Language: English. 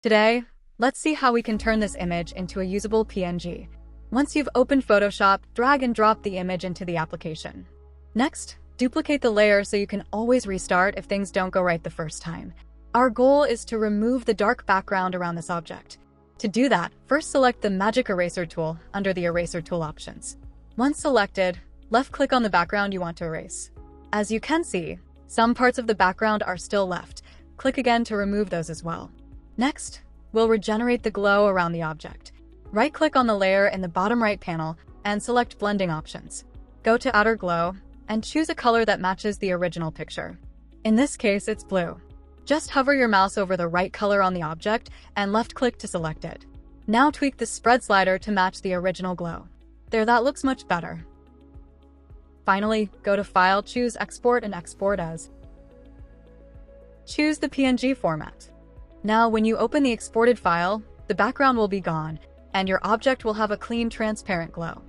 Today, let's see how we can turn this image into a usable PNG. Once you've opened Photoshop, drag and drop the image into the application. Next, duplicate the layer so you can always restart if things don't go right the first time. Our goal is to remove the dark background around this object. To do that, first select the Magic Eraser tool under the Eraser tool options. Once selected, left-click on the background you want to erase. As you can see, some parts of the background are still left. Click again to remove those as well. Next, we'll regenerate the glow around the object. Right-click on the layer in the bottom right panel and select Blending Options. Go to Outer Glow and choose a color that matches the original picture. In this case, it's blue. Just hover your mouse over the right color on the object and left-click to select it. Now tweak the spread slider to match the original glow. There, that looks much better. Finally, go to File, choose Export and export as. Choose the PNG format. Now, when you open the exported file, the background will be gone, and your object will have a clean, transparent glow.